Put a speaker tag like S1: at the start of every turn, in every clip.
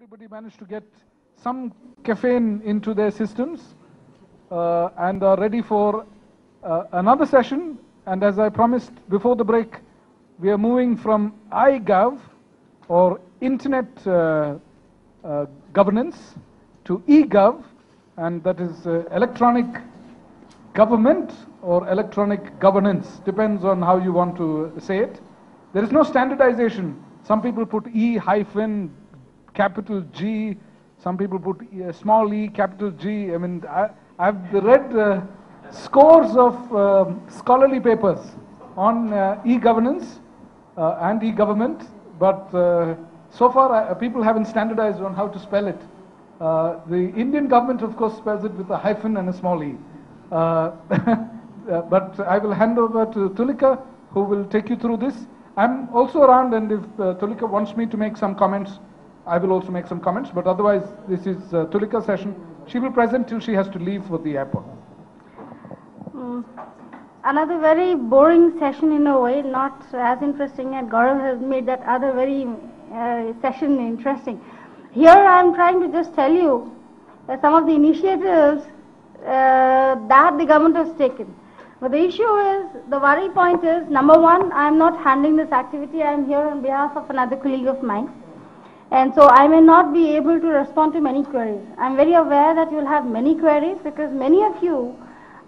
S1: everybody managed to get some caffeine into their systems and are ready for another session. And as I promised before the break, we are moving from iGov or Internet governance to eGov, and that is electronic government or electronic governance, depends on how you want to say it. There is no standardization. Some people put E hyphen capital G, some people put small e capital G. I mean, I've read scores of scholarly papers on e-governance and e-government, but so far people haven't standardized on how to spell it. The Indian government, of course, spells it with a hyphen and a small e. But I will hand over to Tulika, who will take you through this. I'm also around, and if Tulika wants me to make some comments, I will also make some comments. But otherwise, this is Tulika's session. She will present till she has to leave for the airport.
S2: Another very boring session in a way, not as interesting, and Gaurav has made that other very session interesting. Here I am trying to just tell you some of the initiatives that the government has taken. But the issue is, the worry point is, number one, I am not handling this activity. I am here on behalf of another colleague of mine. And so I may not be able to respond to many queries. I am very aware that you will have many queries because many of you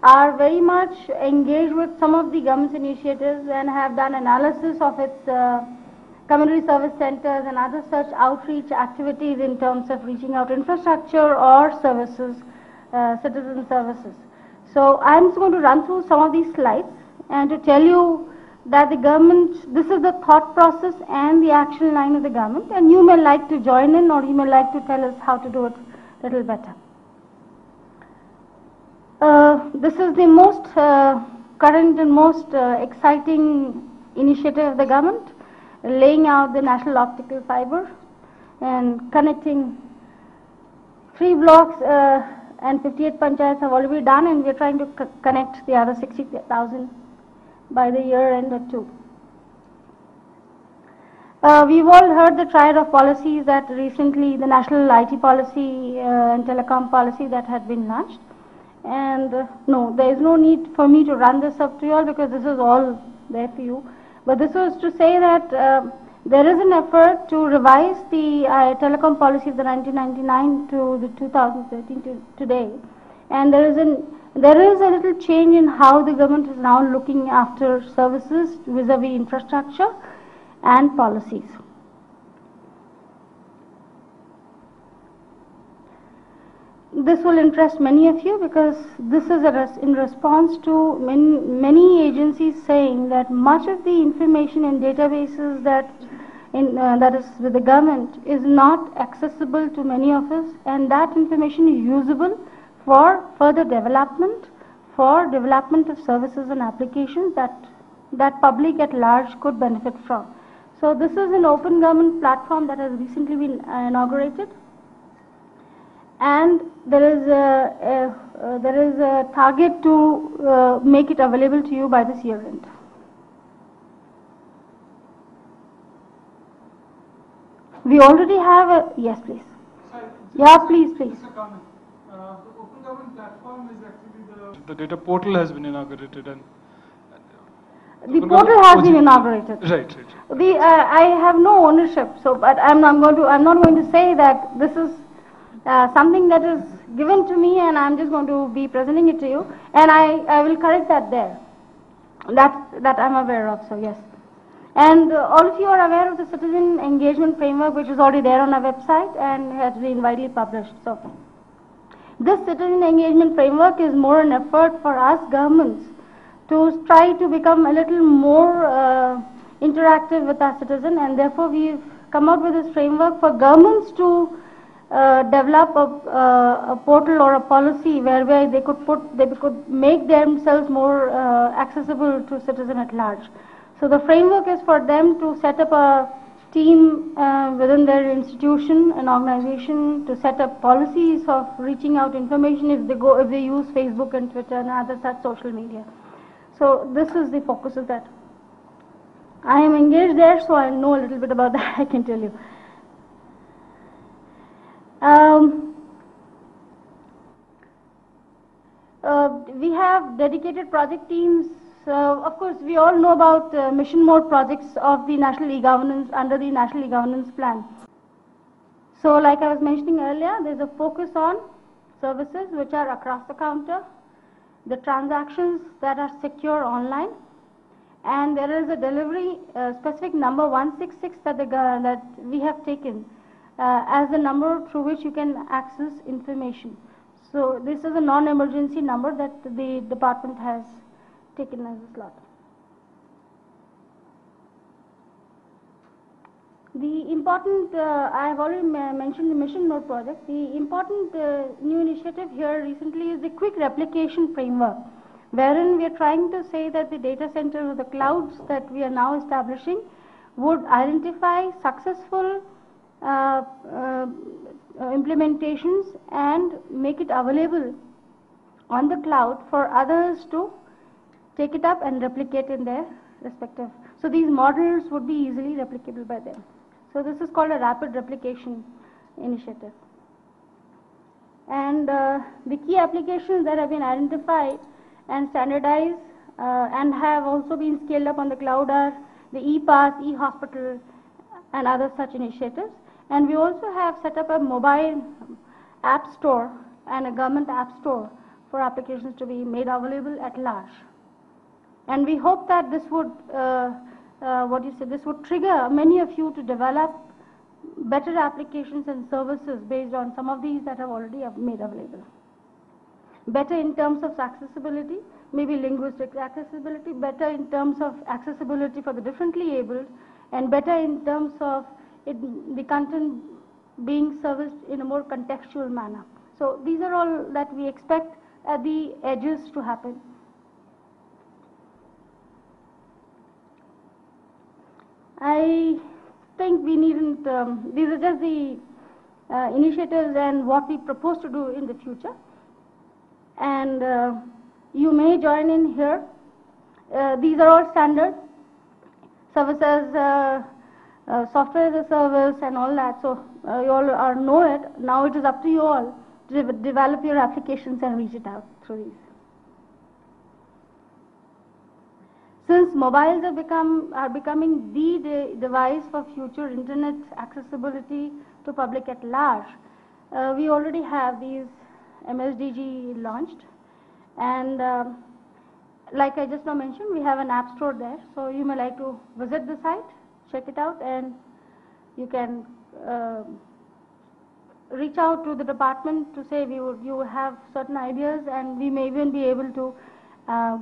S2: are very much engaged with some of the government's initiatives and have done analysis of its community service centers and other such outreach activities in terms of reaching out infrastructure or services, citizen services. So I'm just going to run through some of these slides and to tell you that the government, this is the thought process and the action line of the government, and you may like to join in or you may like to tell us how to do it a little better. This is the most current and most exciting initiative of the government, laying out the national optical fiber and connecting 3 blocks and 58 panchayats have already done, and we are trying to connect the other 60,000 by the year end or two. We've all heard the triad of policies that recently, the national IT policy and telecom policy that had been launched. And no, there is no need for me to run this up to you all because this is all there for you. But this was to say that there is an effort to revise the telecom policy of the 1999 to the 2013 to today. And there is a little change in how the government is now looking after services vis-a-vis infrastructure and policies. This will interest many of you because this is in response to many agencies saying that much of the information in databases that is with the government is not accessible to many of us, and that information is usable for further development, for development of services and applications that public at large could benefit from. So this is an open government platform that has recently been inaugurated, and there is a target to make it available to you by this year end. We already have a, yes please.
S1: Sorry,
S2: yeah, please.
S1: Just a comment. The open government platform is actually the data portal has been inaugurated, and
S2: the portal has been inaugurated.
S1: Right.
S2: I have no ownership, so but I'm not going to say that this is something that is given to me and I'm just going to be presenting it to you, and I will correct that there. That I'm aware of, so yes. And all of you are aware of the citizen engagement framework, which is already there on our website and has been widely published. So this citizen engagement framework is more an effort for us governments to try to become a little more interactive with our citizen, and therefore we've come out with this framework for governments to develop a portal or a policy whereby they could make themselves more accessible to citizen at large. So the framework is for them to set up a team within their institution, an organization, to set up policies of reaching out information if they use Facebook and Twitter and other such social media. So this is the focus of that. I am engaged there, so I know a little bit about that, I can tell you. have dedicated project teams. Of course, we all know about mission mode projects of the national e-governance under the national e-governance plan. So like I was mentioning earlier, there's a focus on services which are across the counter, the transactions that are secure online, and there is a delivery specific number 166 that we have taken as the number through which you can access information. So this is a non-emergency number that the department has taken as a slot. The important, I have already mentioned the mission mode project. The important new initiative here recently is the quick replication framework, wherein we are trying to say that the data centers or the clouds that we are now establishing would identify successful implementations and make it available on the cloud for others to take it up and replicate in their respective. So these models would be easily replicable by them. So this is called a rapid replication initiative. And the key applications that have been identified and standardized and have also been scaled up on the cloud are the e-pass, e-hospital, and other such initiatives. And we also have set up a mobile app store and a government app store for applications to be made available at large. And we hope that this would, this would trigger many of you to develop better applications and services based on some of these that have already made available. Better in terms of accessibility, maybe linguistic accessibility, better in terms of accessibility for the differently abled, and better in terms of the content being serviced in a more contextual manner. So these are all that we expect at the edges to happen. I think we needn't, these are just the initiatives and what we propose to do in the future. And you may join in here. These are all standard services, software as a service and all that. So you all know it. Now it is up to you all to develop your applications and reach it out through these. Since mobiles are becoming the device for future internet accessibility to public at large, we already have these MSDG launched, and like I just now mentioned, we have an app store there. So you may like to visit the site, check it out, and you can reach out to the department to say you have certain ideas, and we may even be able to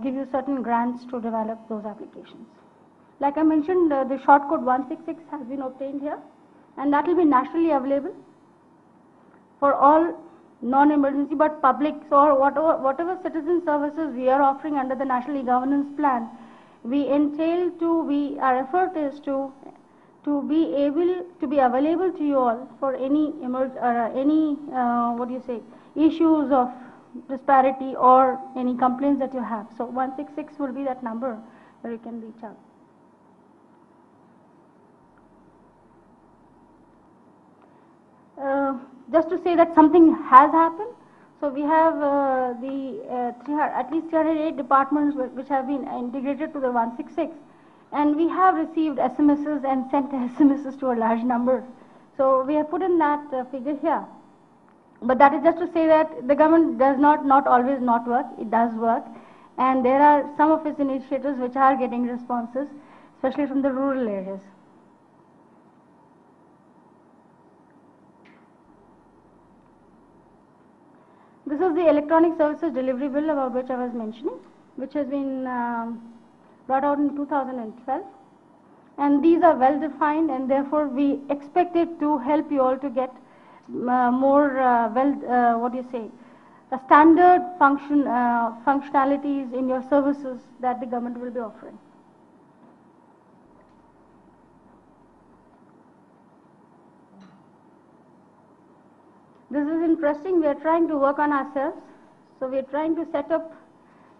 S2: give you certain grants to develop those applications. Like I mentioned, the short code 166 has been obtained here, and that will be nationally available for all non-emergency but public. So whatever citizen services we are offering under the National E-Governance Plan, our effort is to be able to be available to you all for any issues of disparity or any complaints that you have. So 166 will be that number where you can reach out. Just to say that something has happened. So we have at least 308 departments which have been integrated to the 166, and we have received SMSs and sent SMSs to a large number. So we have put in that figure here. But that is just to say that the government does not always not work. It does work, and there are some of its initiatives which are getting responses, especially from the rural areas. This is the electronic services delivery bill about which I was mentioning, which has been brought out in 2012. And these are well defined, and therefore we expect it to help you all to get more standard functionalities in your services that the government will be offering. This is interesting. We are trying to work on ourselves. So we are trying to set up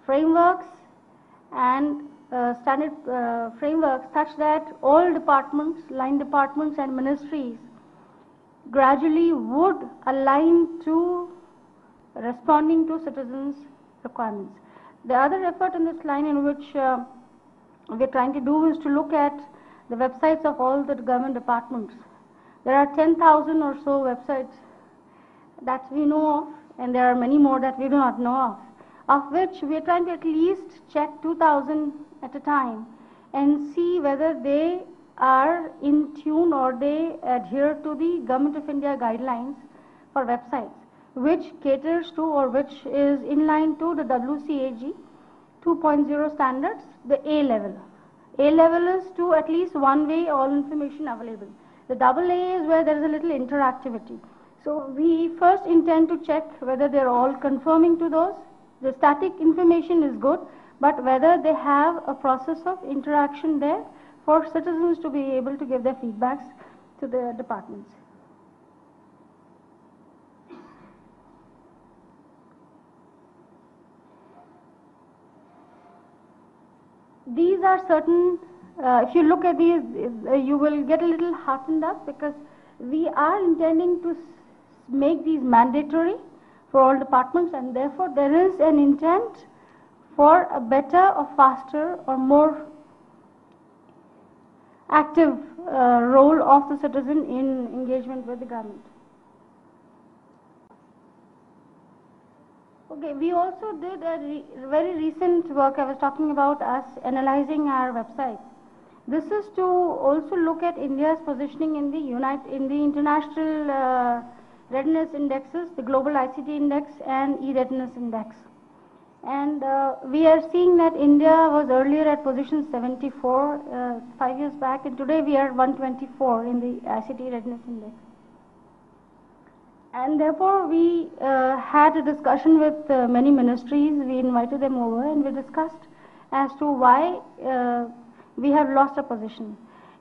S2: frameworks and standard frameworks such that all departments, line departments and ministries gradually would align to responding to citizens' requirements. The other effort in this line in which we're trying to do is to look at the websites of all the government departments. There are 10,000 or so websites that we know of, and there are many more that we do not know of which we are trying to at least check 2,000 at a time and see whether they are in tune or they adhere to the Government of India guidelines for websites, which caters to or which is in line to the WCAG 2.0 standards, the A level. A level is to at least one way all information available. The double A is where there is a little interactivity. So we first intend to check whether they are all conforming to those. The static information is good, but whether they have a process of interaction there for citizens to be able to give their feedbacks to the departments. These are certain, if you look at these, you will get a little heartened up because we are intending to make these mandatory for all departments, and therefore there is an intent for a better or faster or more active role of the citizen in engagement with the government. Okay, we also did a very recent work. I was talking about us analyzing our website. This is to also look at India's positioning in the international readiness indexes, the Global ICT Index and E-Readiness Index. And we are seeing that India was earlier at position 74 5 years back, and today we are 124 in the ICT Readiness Index. And therefore we had a discussion with many ministries. We invited them over and we discussed as to why we have lost a position.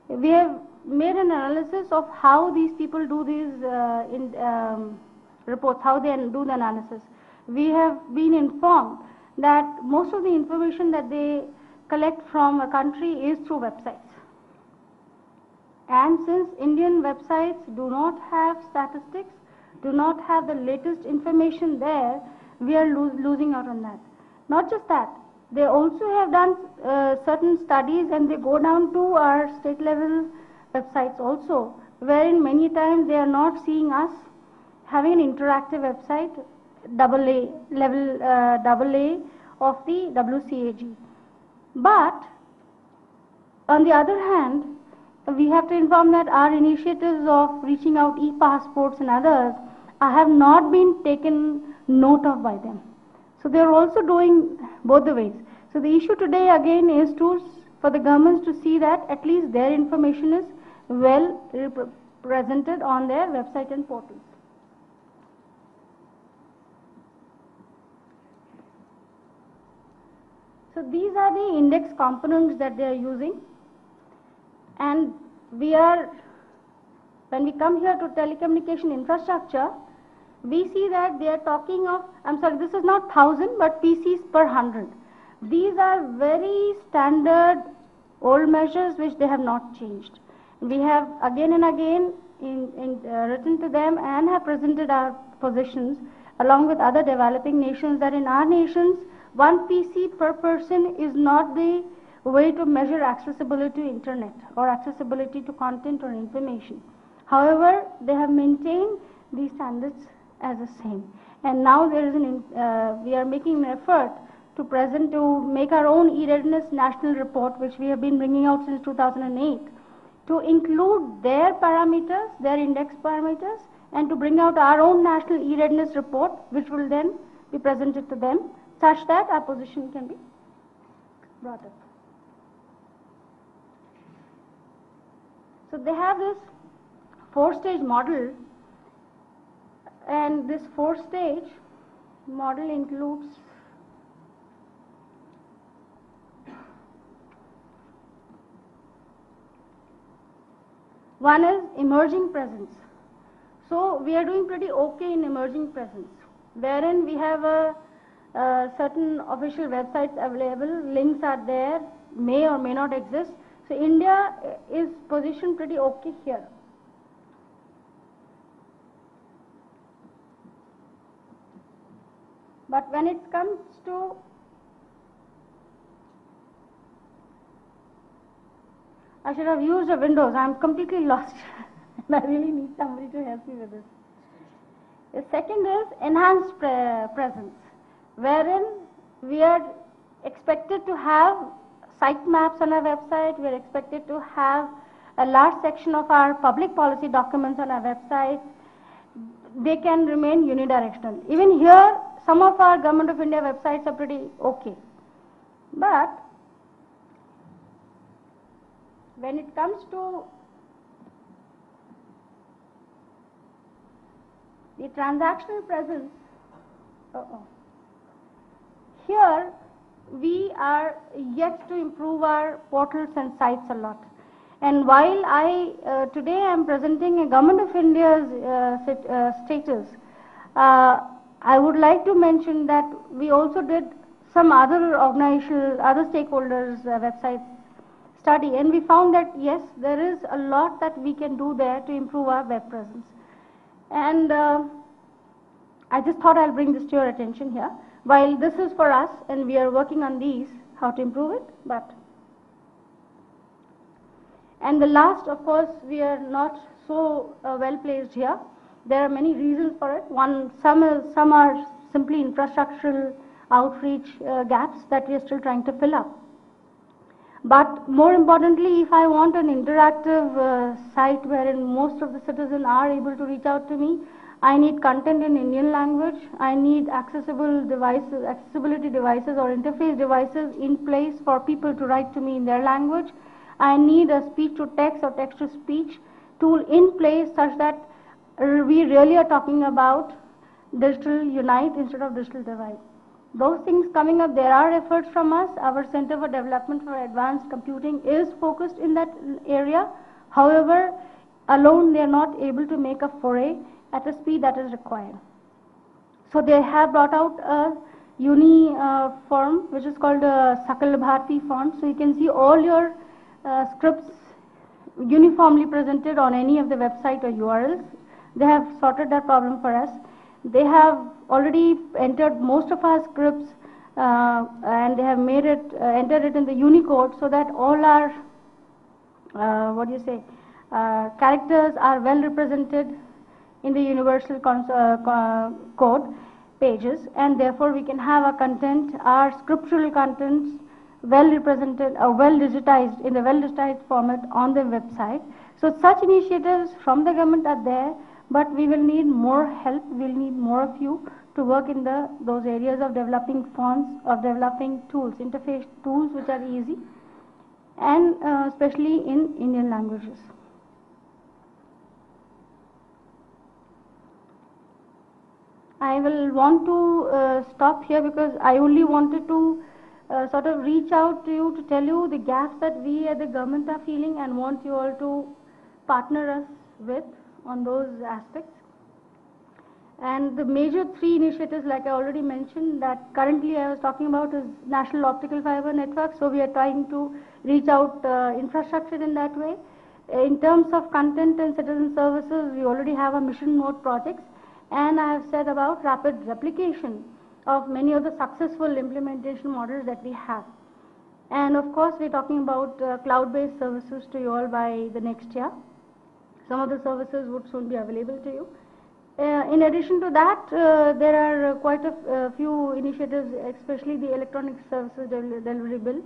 S2: We have made an analysis of how these people do these reports, how they do the analysis. We have been informed that most of the information that they collect from a country is through websites. And since Indian websites do not have statistics, do not have the latest information there, we are losing out on that. Not just that, they also have done certain studies and they go down to our state level websites also, wherein many times they are not seeing us having an interactive website, AA level, AA of the WCAG. But on the other hand, we have to inform that our initiatives of reaching out e-passports and others have not been taken note of by them. So they are also doing both the ways. So the issue today again is for the governments to see that at least their information is well represented on their website and portals. So these are the index components that they are using, and when we come here to telecommunication infrastructure, we see that they are talking of, I'm sorry, this is not 1,000 but PCs per 100. These are very standard old measures which they have not changed. We have again and again written to them and have presented our positions along with other developing nations that in our nations 1 PC per person is not the way to measure accessibility to internet or accessibility to content or information. However, they have maintained these standards as the same. And now there is we are making an effort to make our own e-readiness national report, which we have been bringing out since 2008, to include their parameters, their index parameters, and to bring out our own national e-readiness report, which will then be presented to them, such that our position can be brought up. So they have this 4-stage model, and this 4-stage model includes one is emerging presence. So we are doing pretty okay in emerging presence, wherein we have certain official websites available, links are there, may or may not exist. So India is positioned pretty okay here. But when it comes to I should have used a Windows. I'm completely lost. And I really need somebody to help me with this. The second is enhanced presence, wherein we are expected to have sitemaps on our website. We are expected to have a large section of our public policy documents on our website. They can remain unidirectional. Even here, some of our Government of India websites are pretty okay. But when it comes to the transactional presence, here we are yet to improve our portals and sites a lot. And while today I am presenting a Government of India's status, I would like to mention that we also did some other organizational, other stakeholders' websites study, and we found that yes, there is a lot that we can do there to improve our web presence. And I just thought I'll bring this to your attention here. While this is for us, and we are working on these, how to improve it, and the last, of course, we are not so well placed here. There are many reasons for it. Some are simply infrastructural outreach gaps that we are still trying to fill up. But more importantly, if I want an interactive site wherein most of the citizens are able to reach out to me, I need content in Indian language. I need accessibility devices or interface devices in place for people to write to me in their language. I need a speech to text or text to speech tool in place such that we really are talking about digital unite instead of digital divide. Those things coming up, there are efforts from us. Our Center for Development for Advanced Computing is focused in that area. However, alone they are not able to make a foray at a speed that is required. So they have brought out a form which is called Sakal Bharati font. So you can see all your scripts uniformly presented on any of the website or URLs. They have sorted that problem for us. They have already entered most of our scripts and they have made it, entered it in the Unicode so that all our, characters are well represented in the universal code pages, and therefore we can have our content, our scriptural contents well represented, well digitized in the well digitized format on the website. So such initiatives from the government are there, but we will need more help. We'll need more of you to work in those areas of developing fonts, of developing tools, interface tools which are easy, and especially in Indian languages. I will want to stop here because I only wanted to sort of reach out to you to tell you the gaps that we at the government are feeling and want you all to partner us with on those aspects. And the major three initiatives, like I already mentioned, that currently I was talking about is National Optical Fiber Network. So we are trying to reach out infrastructure in that way. In terms of content and citizen services, we already have a mission mode projects. And I have said about rapid replication of many of the successful implementation models that we have. And of course, we're talking about cloud-based services to you all by the next year. Some of the services would soon be available to you. In addition to that, there are quite a few initiatives, especially the Electronic Services Delivery Bill,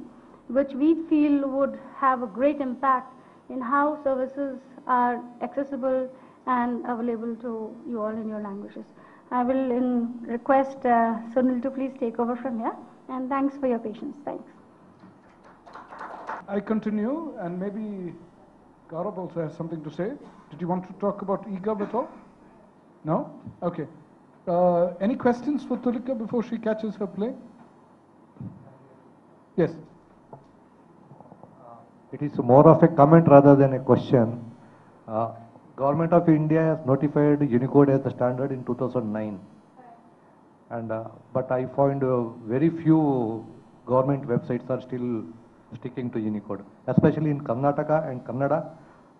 S2: which we feel would have a great impact in how services are accessible and available to you all in your languages. I will request Sunil to please take over from here, and thanks for your patience. Thanks.
S1: I continue, and maybe Gaurav also has something to say. Did you want to talk about eGov at all? No? Okay. Any questions for Tulika before she catches her plane? Yes.
S3: It is more of a comment rather than a question. Government of India has notified Unicode as the standard in 2009. And, but I find very few government websites are still sticking to Unicode, especially in Karnataka and Kannada.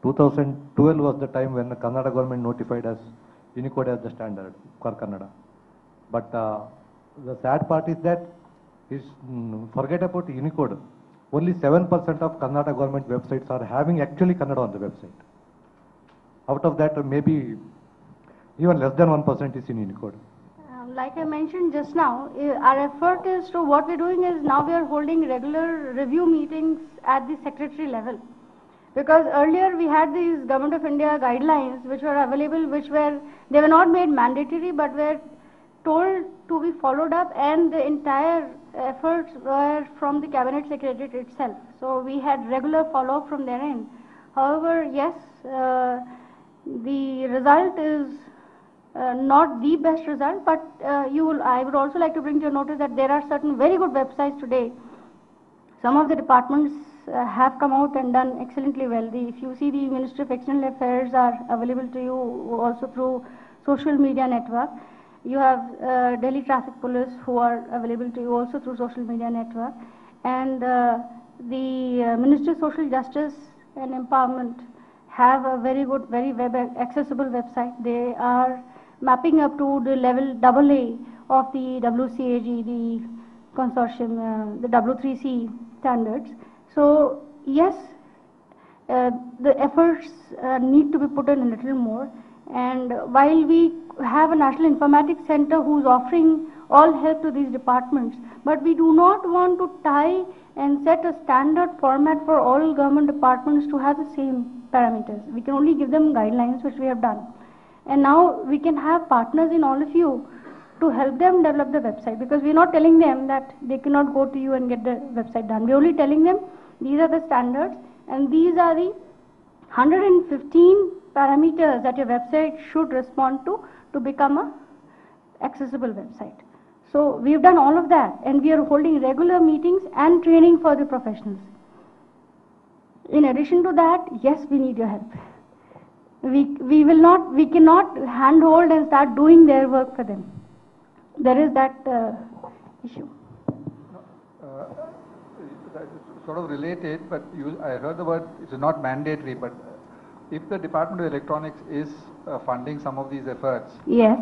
S3: 2012 was the time when the Kannada government notified as Unicode as the standard for Kannada. But the sad part is that forget about Unicode. only 7% of Karnataka government websites are having actually Kannada on the website. Out of that, maybe even less than 1% is in Unicode.
S2: Like I mentioned just now, our effort is to, what we're doing is now we are holding regular review meetings at the secretary level. Because earlier we had these Government of India guidelines which were available, they were not made mandatory but were told to be followed up, and the entire efforts were from the Cabinet Secretariat itself. So we had regular follow-up from their end. However, yes, the result is not the best result, but I would also like to bring to your notice that there are certain very good websites today. Some of the departments have come out and done excellently well. If you see, the Ministry of External Affairs are available to you also through social media network. You have Delhi Traffic Police who are available to you also through social media network. And the Ministry of Social Justice and Empowerment have a very good, very web accessible website. They are mapping up to the level AA of the WCAG, the consortium, the W3C standards. So yes, the efforts need to be put in a little more. And while we have a National Informatics Center who's offering all help to these departments, but we do not want to tie and set a standard format for all government departments to have the same parameters. We can only give them guidelines, which we have done. And now we can have partners in all of you to help them develop the website, because we're not telling them that they cannot go to you and get the website done. We're only telling them these are the standards and these are the 115 parameters that your website should respond to become a accessible website. So we've done all of that, and we are holding regular meetings and training for the professionals. In addition to that, yes, we need your help. We cannot handhold and start doing their work for them. There is that issue.
S4: It's sort of related, but I heard the word, it's not mandatory, but if the Department of Electronics is funding some of these efforts,
S2: yes.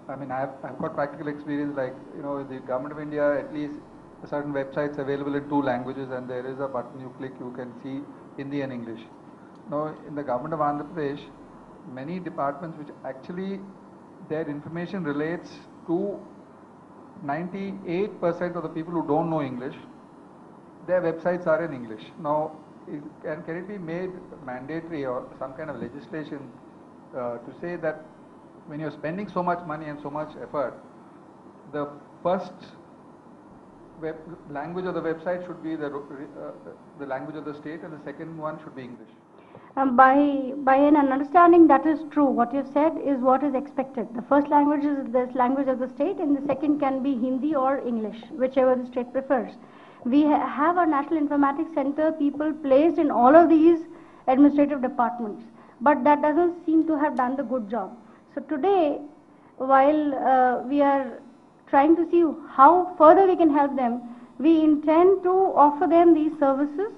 S4: I mean, I've got practical experience, like, the Government of India, at least certain websites available in 2 languages, and there is a button you click, you can see Hindi and English. Now, in the Government of Andhra Pradesh, many departments which actually their information relates to 98% of the people who don't know English, their websites are in English. Now, can it be made mandatory or some kind of legislation to say that when you're spending so much money and so much effort, the first language of the website should be the language of the state, and the second one should be English?
S2: By an understanding, that is true. What you said is what is expected. The first language is the language of the state, and the second can be Hindi or English, whichever the state prefers. We have our National Informatics Center people placed in all of these administrative departments, but that doesn't seem to have done the good job. So today, while we are trying to see how further we can help them, we intend to offer them these services,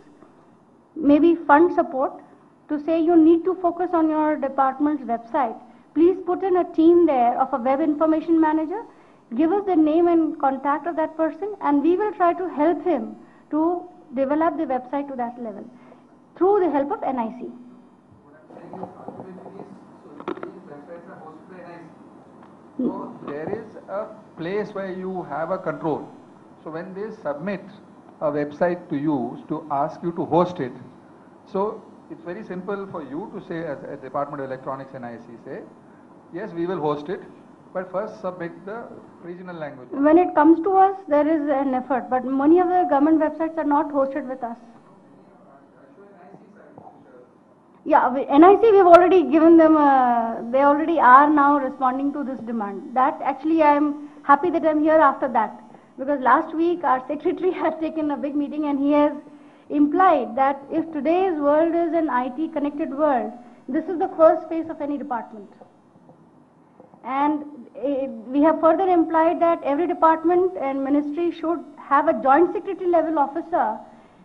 S2: maybe fund support, to say you need to focus on your department's website. Please put in a team there of a web information manager, give us the name and contact of that person, and we will try to help him to develop the website to that level through the help of NIC.
S4: So there is a place where you have a control. So when they submit a website to you to ask you to host it, so it's very simple for you to say, as a Department of Electronics and IC, say, yes, we will host it, but first submit the regional language.
S2: When it comes to us, there is an effort, but many of the government websites are not hosted with us. Yeah, NIC, we've already given them, they already are now responding to this demand. That actually, I'm happy that I'm here after that, because last week our secretary had taken a big meeting and he has implied that if today's world is an IT connected world, this is the first phase of any department. And we have further implied that every department and ministry should have a joint secretary level officer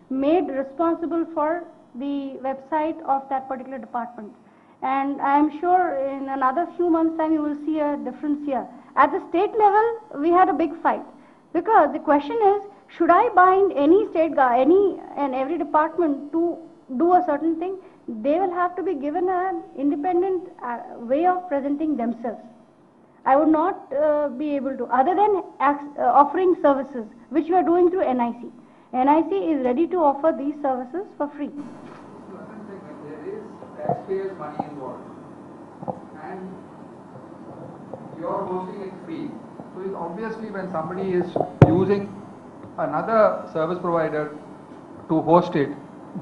S2: made responsible for the website of that particular department. And I am sure in another few months' time you will see a difference here. At the state level, we had a big fight, because the question is, Should I bind any any and every department to do a certain thing? They will have to be given an independent way of presenting themselves. I would not be able to, other than offering services, which we are doing through NIC. NIC is ready to offer these services for free.
S4: There is taxpayers' money involved, and you are hosting it free. So it's obviously when somebody is using another service provider to host it,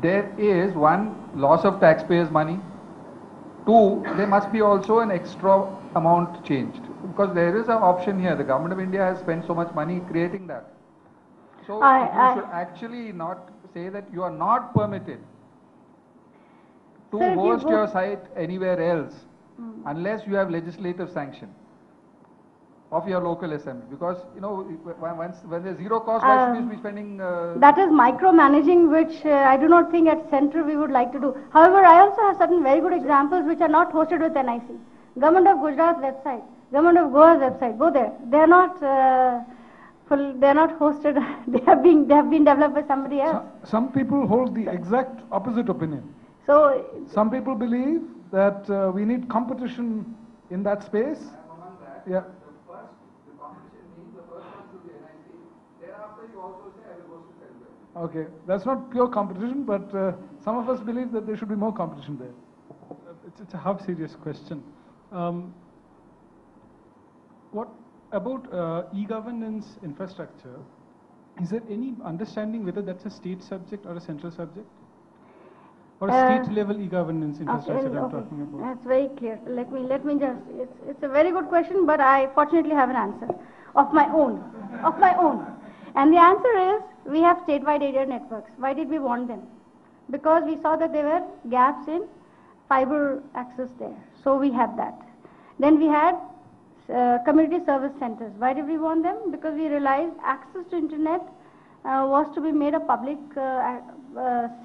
S4: there is one, loss of taxpayers' money. Two, there must be also an extra amount changed, because there is an option here. The government of India has spent so much money creating that. So you should actually not say that you are not permitted to host your site anywhere else unless you have legislative sanction of your local assembly, because when there's zero cost, why should you be spending?
S2: That is micromanaging, which I do not think at center we would like to do. However, I also have certain very good examples which are not hosted with NIC. Government of Gujarat's website, Government of Goa's website, go there. They are not they are not hosted. they have been developed by somebody else.
S1: Some people hold the exact opposite opinion.
S2: So
S1: some people believe that we need competition in that space. Yeah. Okay, that's not pure competition, but some of us believe that there should be more competition there.
S5: It's a half serious question. What about e-governance infrastructure? Is there any understanding whether that's a state subject or a central subject? Or a state level e-governance infrastructure I'm talking about?
S2: That's very clear. Let me just, it's a very good question, but I fortunately have an answer of my own. And the answer is, we have statewide area networks. Why did we want them? Because we saw that there were gaps in fiber access there. So we had that. Then we had community service centers. Why did we want them? Because we realized access to internet was to be made a public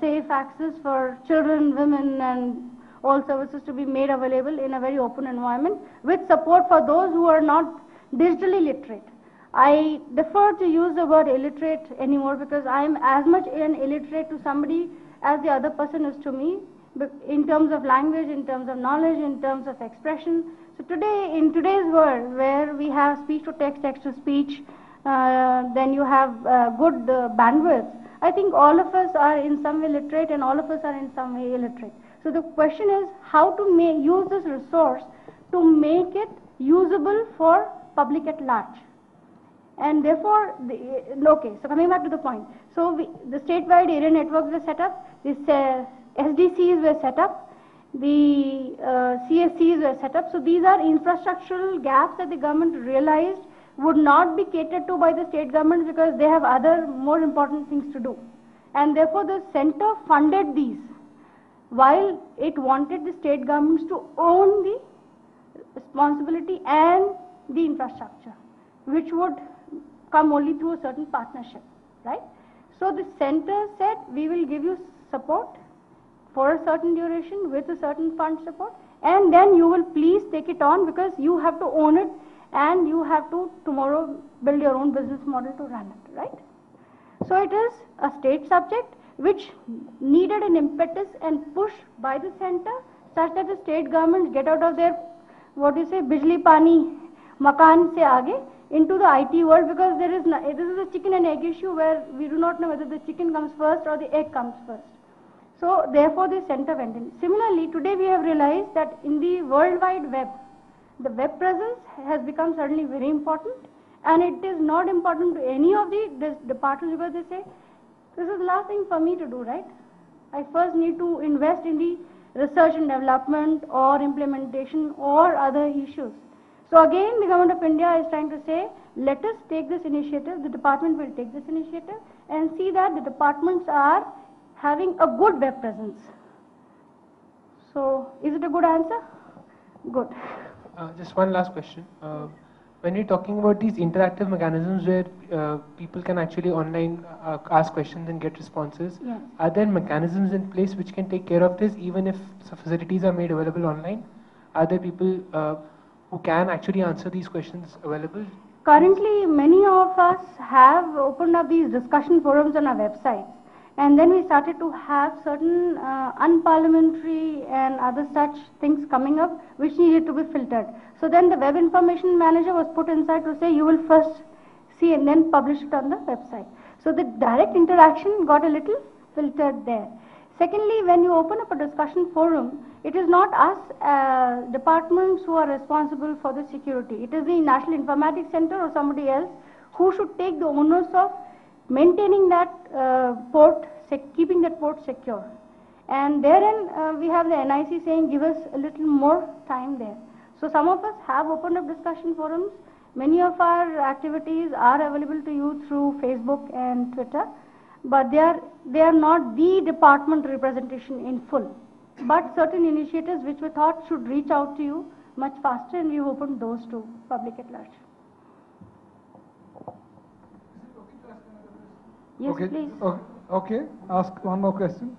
S2: safe access for children, women, and all services to be made available in a very open environment with support for those who are not digitally literate. I defer to use the word illiterate anymore, because I am as much an illiterate to somebody as the other person is to me, in terms of language, in terms of knowledge, in terms of expression. So today, in today's world, where we have speech to text, text to speech, then you have good bandwidth, I think all of us are in some way literate and all of us are in some way illiterate. So the question is how to use this resource to make it usable for public at large. And therefore, so coming back to the point, so the statewide area networks were set up, the SDCs were set up, the CSCs were set up. So these are infrastructural gaps that the government realized would not be catered to by the state governments because they have other more important things to do. And therefore, the center funded these, while it wanted the state governments to own the responsibility and the infrastructure, which would come only through a certain partnership, right? So the center said, we will give you support for a certain duration with a certain fund support, and then you will please take it on because you have to own it and you have to tomorrow build your own business model to run it, right? So it is a state subject which needed an impetus and push by the center such that the state governments get out of their, what do you say, bijli pani makan se aage into the IT world, because this is a chicken and egg issue where we do not know whether the chicken comes first or the egg comes first. So therefore the center went in. Similarly, today we have realized that in the World Wide Web, the web presence has become certainly very important, and it is not important to any of the departments because they say, this is the last thing for me to do, right? I first need to invest in the research and development or implementation or other issues. So again, the Government of India is trying to say, let us take this initiative, the department will take this initiative and see that the departments are having a good web presence. So, is it a good answer? Good.
S6: Just one last question. When you're talking about these interactive mechanisms where people can actually online ask questions and get responses,
S2: yes.
S6: Are there mechanisms in place which can take care of this even if facilities are made available online? Are there people who can actually answer these questions available?
S2: Currently, many of us have opened up these discussion forums on our websites. And then we started to have certain unparliamentary and other such things coming up which needed to be filtered. So then the web information manager was put inside to say you will first see and then publish it on the website. So the direct interaction got a little filtered there. Secondly, when you open up a discussion forum, it is not us departments who are responsible for the security. It is the National Informatics Center or somebody else who should take the onus of maintaining that port, keeping that port secure. And therein we have the NIC saying give us a little more time there. So some of us have opened up discussion forums. Many of our activities are available to you through Facebook and Twitter, but they are not the department representation in full. But certain initiatives which we thought should reach out to you much faster, and we've opened those to public at large. Yes,
S1: Okay.
S2: please.
S1: Okay. Ask one more question.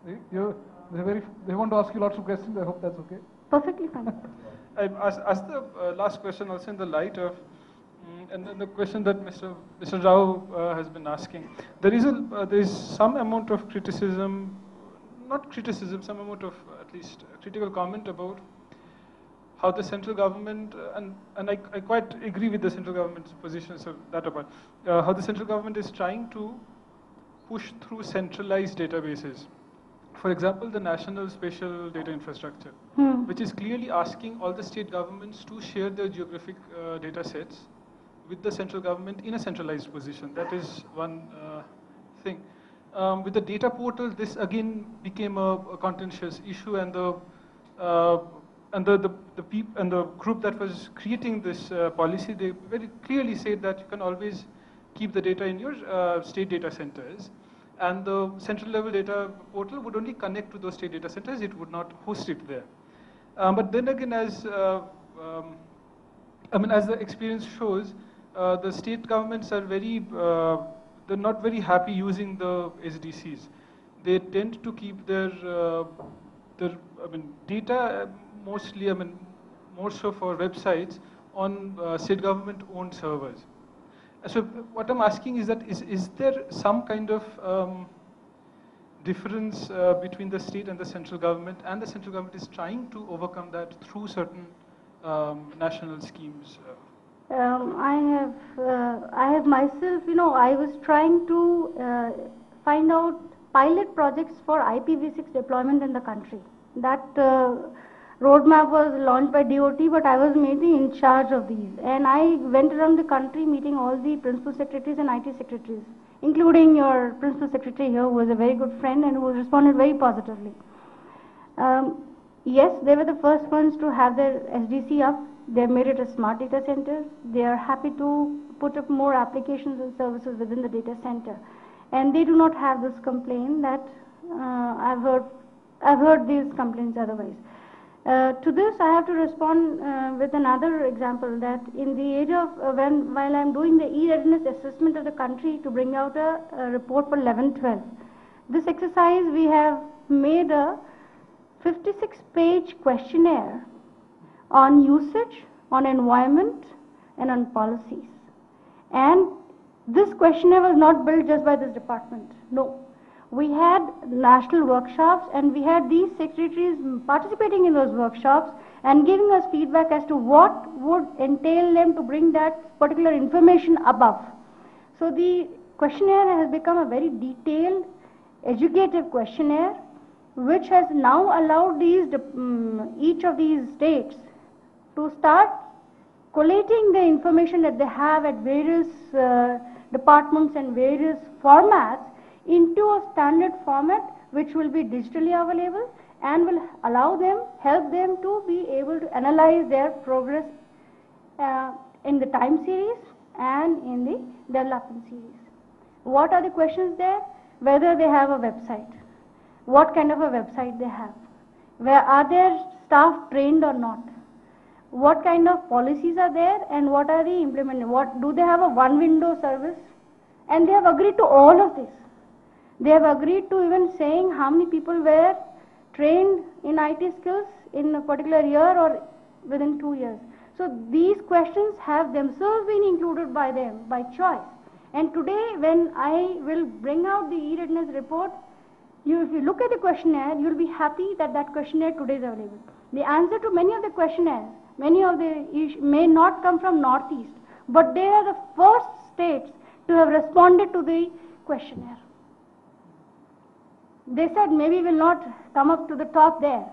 S1: They want to ask you lots of questions. I hope that's okay.
S2: Perfectly fine.
S5: I asked the last question also in the light of, and the question that Mr. Rao has been asking. There is some amount of criticism, not criticism, some amount of at least critical comment about how the central government, and I quite agree with the central government's position, so that apart, how the central government is trying to push through centralized databases. For example, the National Spatial Data Infrastructure, which is clearly asking all the state governments to share their geographic data sets with the central government in a centralized position. That is one thing. With the data portal, this again became a contentious issue, and the group that was creating this policy, they very clearly said that you can always keep the data in your state data centers, and the central level data portal would only connect to those state data centers, it would not host it there. But then again, as the experience shows, the state governments are they're not very happy using the SDCs. They tend to keep their data mostly, more so for websites on state government owned servers. So what I'm asking is that is there some kind of difference between the state and the central government, and the central government is trying to overcome that through certain national schemes?
S2: I have myself, I was trying to find out pilot projects for IPv6 deployment in the country. That roadmap was launched by DOT, but I was mainly in charge of these. And I went around the country meeting all the principal secretaries and IT secretaries, including your principal secretary here, who was a very good friend and who responded very positively. Yes, they were the first ones to have their SDC up. They made it a smart data center. They are happy to put up more applications and services within the data center. And they do not have this complaint that I've heard these complaints otherwise. To this, I have to respond with another example, that in the age of while I'm doing the e-readiness assessment of the country to bring out a report for 11-12, this exercise we have made a 56-page questionnaire on usage, on environment, and on policies. And this questionnaire was not built just by this department. No. We had national workshops, and we had these secretaries participating in those workshops and giving us feedback as to what would entail them to bring that particular information above. So the questionnaire has become a very detailed, educative questionnaire, which has now allowed each of these states to start collating the information that they have at various departments and various formats into a standard format which will be digitally available and will help them to be able to analyze their progress in the time series and in the development series. What are the questions there? Whether they have a website, what kind of a website they have, where are their staff trained or not, what kind of policies are there, and what are the implemented, do they have a one window service? And they have agreed to all of this. They have agreed to even saying how many people were trained in IT skills in a particular year or within 2 years. So these questions have themselves been included by them by choice. And today when I will bring out the e-readiness report, if you look at the questionnaire, you'll be happy that that questionnaire today is available. The answer to many of the questionnaires, many of the may not come from Northeast, but they are the first states to have responded to the questionnaire. They said maybe we'll not come up to the top there.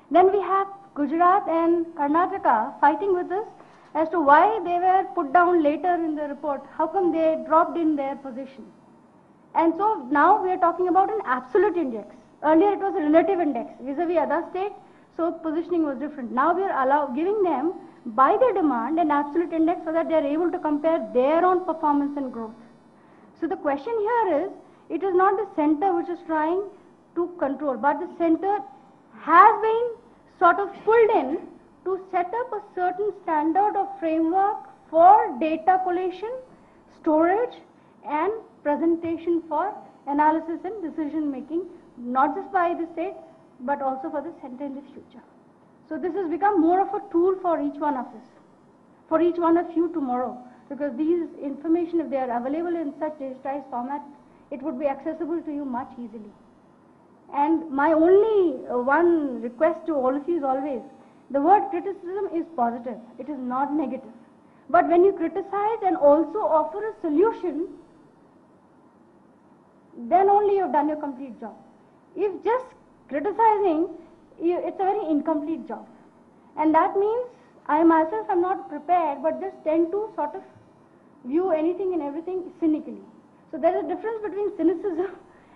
S2: Then we have Gujarat and Karnataka fighting with us as to why they were put down later in the report. How come they dropped in their position? And so now we are talking about an absolute index. Earlier it was a relative index vis-a-vis other states, so positioning was different. Now we are giving them by their demand an absolute index so that they are able to compare their own performance and growth. So the question here is, it is not the center which is trying to control, but the center has been sort of pulled in to set up a certain standard or framework for data collation, storage and presentation for analysis and decision making, not just by the state but also for the center in the future. So this has become more of a tool for each one of us, for each one of you tomorrow, because these information, if they are available in such digitized format, it would be accessible to you much easily. And my only one request to all of you is always, the word criticism is positive, it is not negative. But when you criticize and also offer a solution, then only you have done your complete job. If just criticizing, it's a very incomplete job. And that means I myself am not prepared, but just tend to sort of view anything and everything cynically. So there is a difference between cynicism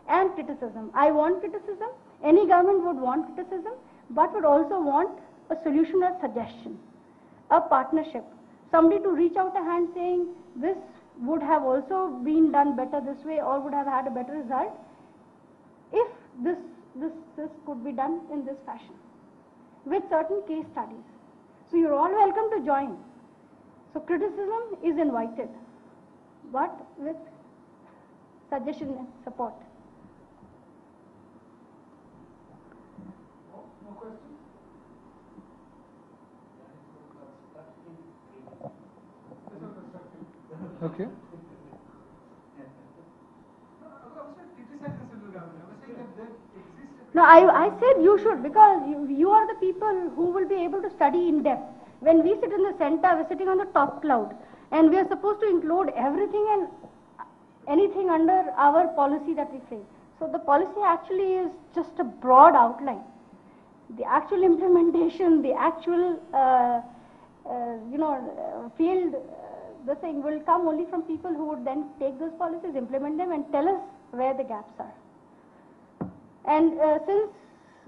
S2: and criticism. I want criticism. Any government would want criticism, but would also want a solution or suggestion, a partnership. Somebody to reach out a hand saying, this would have also been done better this way or would have had a better result if this could be done in this fashion with certain case studies. So you're all welcome to join. So criticism is invited, but with suggestion and support.
S1: No questions? Okay.
S2: No, I said you should, because you are the people who will be able to study in depth. When we sit in the center, we're sitting on the top cloud, and we are supposed to include everything and anything under our policy that we frame. So the policy actually is just a broad outline. The actual implementation, the actual field, the thing will come only from people who would then take those policies, implement them, and tell us where the gaps are. And since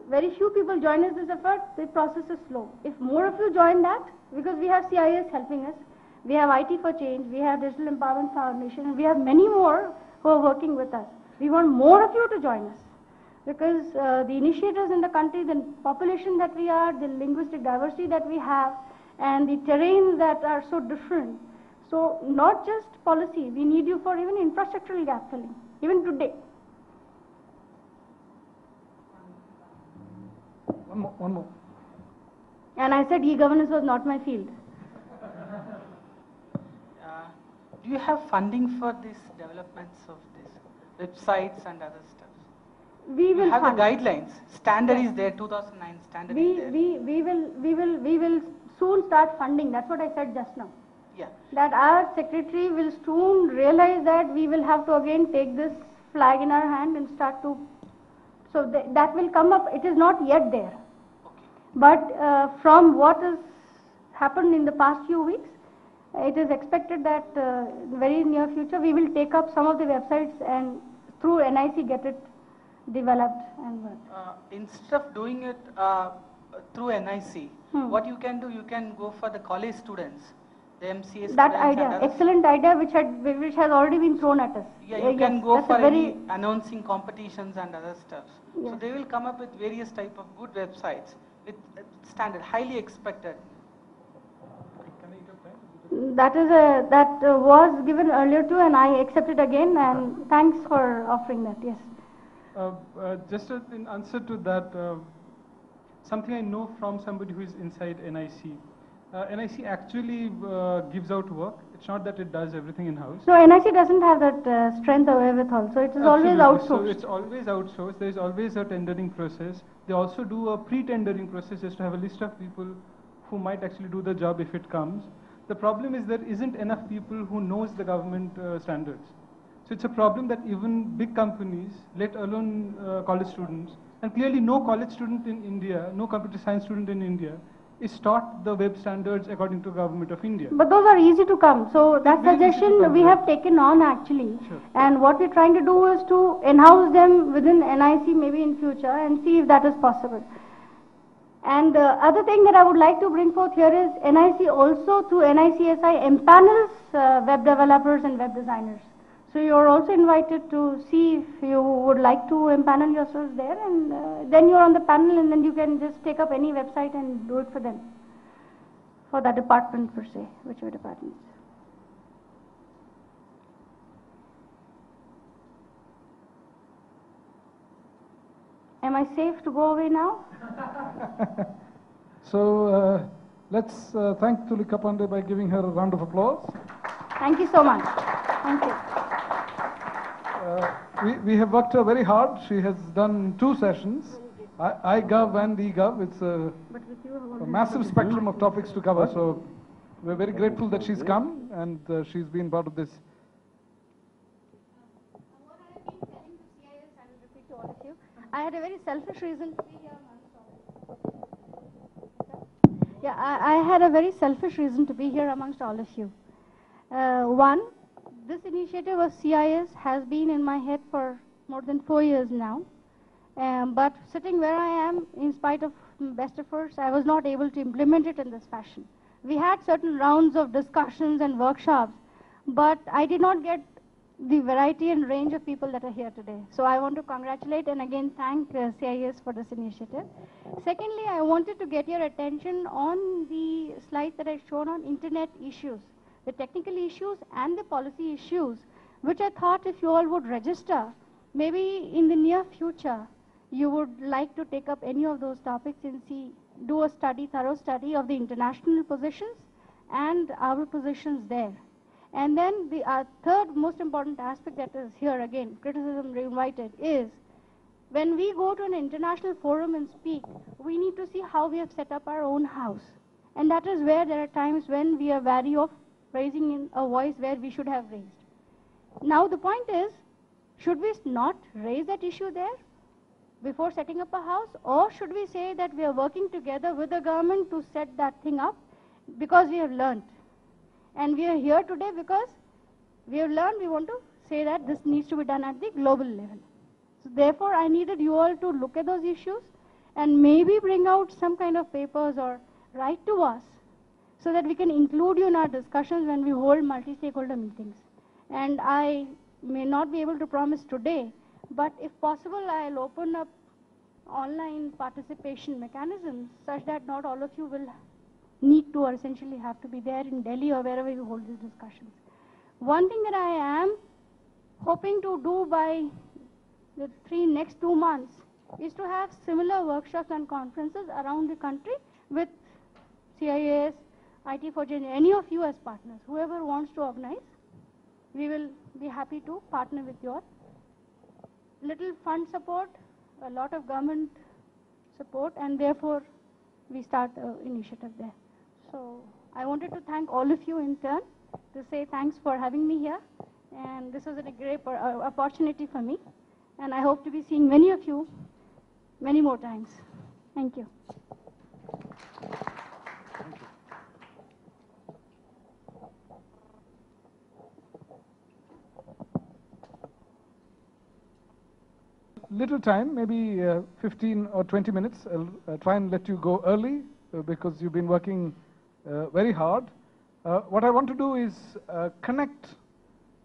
S2: very few people join us this effort, the process is slow. If more of you join that, because we have CIS helping us, we have IT for Change, we have Digital Empowerment Foundation, and we have many more who are working with us. We want more of you to join us, because the initiators in the country, the population that we are, the linguistic diversity that we have, and the terrains that are so different. So not just policy, we need you for even infrastructural gap filling, even today.
S1: One more.
S2: And I said e-governance was not my field.
S7: Do you have funding for these developments of these websites and other stuff?
S2: We will
S7: you have
S2: fund.
S7: the guidelines. Standard is there, 2009 standard is there.
S2: We will soon start funding. That's what I said just now.
S7: Yeah.
S2: That our secretary will soon realize that we will have to again take this flag in our hand and start to. So that will come up. It is not yet there.
S7: Okay.
S2: But from what has happened in the past few weeks, it is expected that in the very near future we will take up some of the websites and through NIC get it developed and worked.
S7: Instead of doing it through NIC, what you can do, you can go for the college students, the MCA students.
S2: That idea, excellent idea, which has already been thrown at us.
S7: Yeah, you can go for any announcing competitions and other stuff.
S2: Yes.
S7: So they will come up with various type of good websites with standard, highly expected.
S2: That was given earlier too, and I accept it again. And thanks for offering that. Yes.
S5: Just in answer to that, something I know from somebody who is inside NIC, NIC actually gives out work. It's not that it does everything in-house.
S2: So NIC doesn't have that strength or wherewithal, so it is always
S5: Absolutely. So
S2: outsourced.
S5: it's always outsourced. There is always a tendering process. They also do a pre-tendering process just to have a list of people who might actually do the job if it comes. The problem is there isn't enough people who knows the government standards. So it's a problem that even big companies, let alone college students, and clearly no college student in India, no computer science student in India is taught the web standards according to Government of India.
S2: But those are easy to come. So that
S5: very easy to
S2: suggestion
S5: come,
S2: we
S5: right.
S2: have taken on actually.
S5: Sure.
S2: And what we're trying to do is to in-house them within NIC maybe in future and see if that is possible. And the other thing that I would like to bring forth here is NIC also through NICSI empanels web developers and web designers. So you're also invited to see if you would like to empanel yourselves there, and then you're on the panel and then you can just take up any website and do it for them. For that department per se, whichever department. Am I safe to go away now?
S1: So let's thank Tulika Pandey by giving her a round of applause.
S2: Thank you so much. Thank you.
S1: We have worked her very hard. She has done 2 sessions, iGov and eGov. It's a massive spectrum of topics to cover. So we're very grateful that she's come and she's been part of this.
S2: What I have been telling to CIS, I will repeat to all of you. I had a very selfish reason to be here amongst all of you. Yeah, I had a very selfish reason to be here amongst all of you. One, this initiative of CIS has been in my head for more than 4 years now. But sitting where I am, in spite of best efforts, I was not able to implement it in this fashion. We had certain rounds of discussions and workshops, but I did not get the variety and range of people that are here today. So I want to congratulate and again thank CIS for this initiative. Secondly, I wanted to get your attention on the slide that I've shown on internet issues, the technical issues and the policy issues, which I thought if you all would register, maybe in the near future, you would like to take up any of those topics and do a thorough study of the international positions and our positions there. And then the third most important aspect that is here again, criticism invited, is when we go to an international forum and speak, we need to see how we have set up our own house. And that is where there are times when we are wary of raising in a voice where we should have raised. Now the point is, should we not raise that issue there before setting up a house, or should we say that we are working together with the government to set that thing up because we have learned? And we are here today because we have learned, we want to say that this needs to be done at the global level. So therefore, I needed you all to look at those issues and maybe bring out some kind of papers or write to us so that we can include you in our discussions when we hold multi-stakeholder meetings. And I may not be able to promise today, but if possible, I'll open up online participation mechanisms such that not all of you will need to or essentially have to be there in Delhi or wherever you hold these discussions. One thing that I am hoping to do by the next 2 months is to have similar workshops and conferences around the country with CIS, IT4J, any of you as partners. Whoever wants to organize, we will be happy to partner with you all. Little fund support, a lot of government support, and therefore we start the initiative there. So I wanted to thank all of you in turn to say thanks for having me here, and this was a great opportunity for me, and I hope to be seeing many of you many more times. Thank you.
S1: Little time, maybe 15 or 20 minutes. I'll try and let you go early because you've been working very hard. What I want to do is connect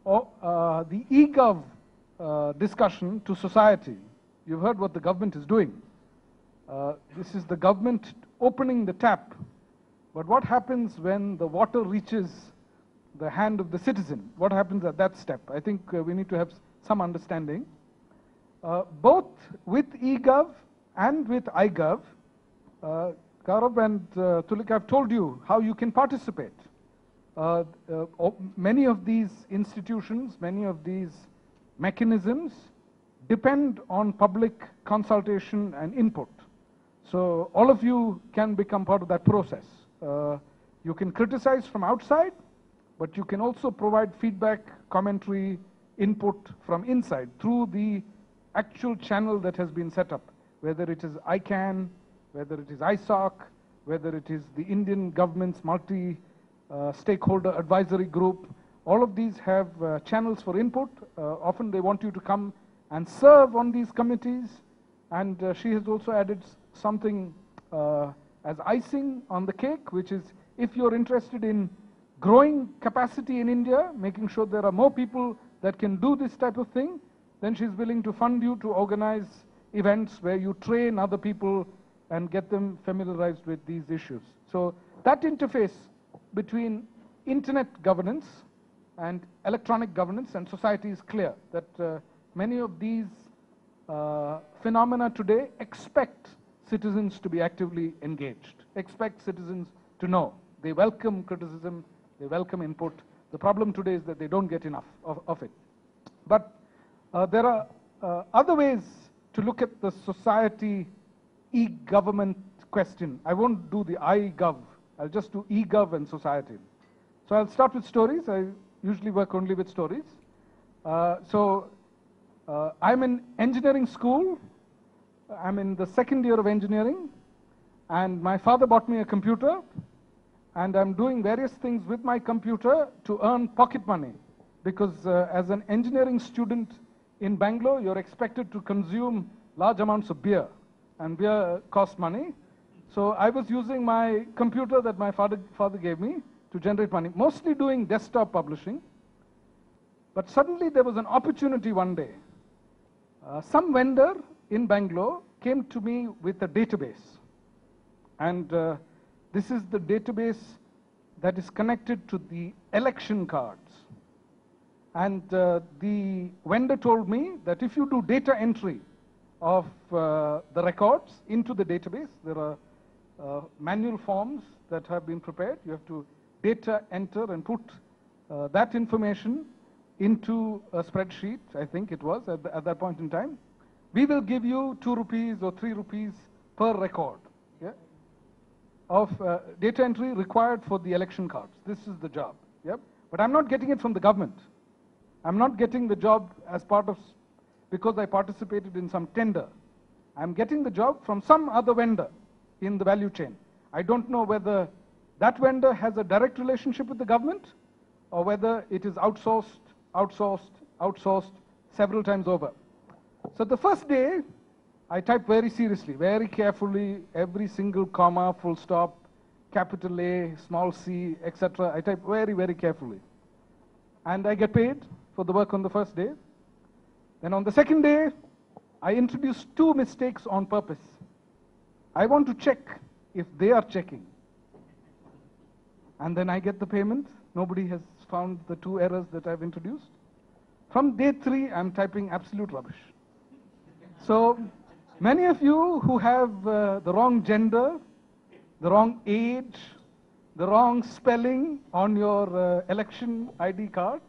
S1: the eGov discussion to society. You've heard what the government is doing. This is the government opening the tap. But what happens when the water reaches the hand of the citizen? What happens at that step? I think we need to have some understanding. Both with eGov and with iGov, Gaurav and Tulik, I've told you how you can participate. Many of these institutions, many of these mechanisms depend on public consultation and input. So all of you can become part of that process. You can criticize from outside, but you can also provide feedback, commentary, input from inside through the actual channel that has been set up, whether it is ICANN, whether it is ISOC, whether it is the Indian government's multi-stakeholder advisory group. All of these have channels for input. Often they want you to come and serve on these committees. And she has also added something as icing on the cake, which is if you're interested in growing capacity in India, making sure there are more people that can do this type of thing, then she's willing to fund you to organize events where you train other people and get them familiarized with these issues. So that interface between internet governance and electronic governance and society is clear, that many of these phenomena today expect citizens to be actively engaged, expect citizens to know. They welcome criticism, they welcome input. The problem today is that they don't get enough of it. But there are other ways to look at the society e-government question. I won't do the iGov, I'll just do e-gov and society. So I'll start with stories. I usually work only with stories. I'm in engineering school. I'm in the second year of engineering, and my father bought me a computer, and I'm doing various things with my computer to earn pocket money, because as an engineering student in Bangalore, you're expected to consume large amounts of beer, and beer costs money. So I was using my computer that my father gave me to generate money, mostly doing desktop publishing. But suddenly there was an opportunity one day. Some vendor in Bangalore came to me with a database, and this is the database that is connected to the election cards. And the vendor told me that if you do data entry of the records into the database, there are manual forms that have been prepared. You have to data enter and put that information into a spreadsheet, I think it was at that point in time. We will give you 2 rupees or 3 rupees per record, yeah, of data entry required for the election cards. This is the job, yep. But I'm not getting it from the government. I'm not getting the job as part of, because I participated in some tender. I'm getting the job from some other vendor in the value chain. I don't know whether that vendor has a direct relationship with the government or whether it is outsourced several times over. So the first day, I typed very seriously, very carefully, every single comma, full stop, capital A, small c, etc. I typed very, very carefully. And I get paid for the work on the first day. Then on the second day, I introduced 2 mistakes on purpose. I want to check if they are checking. And then I get the payment. Nobody has found the 2 errors that I've introduced. From day 3, I'm typing absolute rubbish. So many of you who have the wrong gender, the wrong age, the wrong spelling on your election ID card,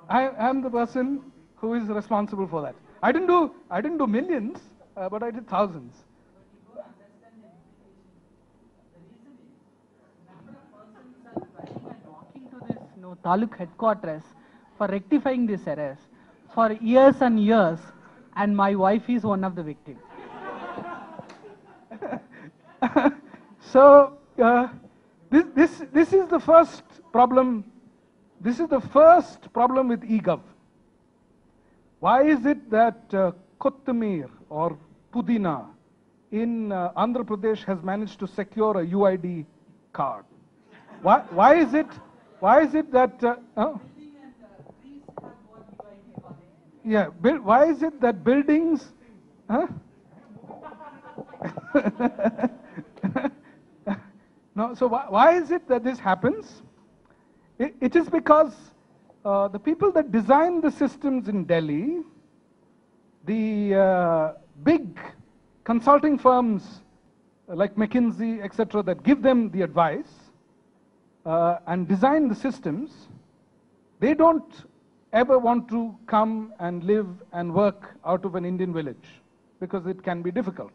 S1: I am the person who is responsible for that. I didn't do millions, but I did thousands.
S7: Taluk headquarters for rectifying these errors for years and years, and my wife is one of the victims.
S1: So this is the first problem. This is the first problem with eGov. Why is it that Kottamir or Pudina in Andhra Pradesh has managed to secure a UID card? Why is it that yeah, why is it that buildings no, so why is it that this happens? It is because the people that design the systems in Delhi, the big consulting firms like McKinsey, etc., that give them the advice and design the systems, they don't ever want to come and live and work out of an Indian village because it can be difficult.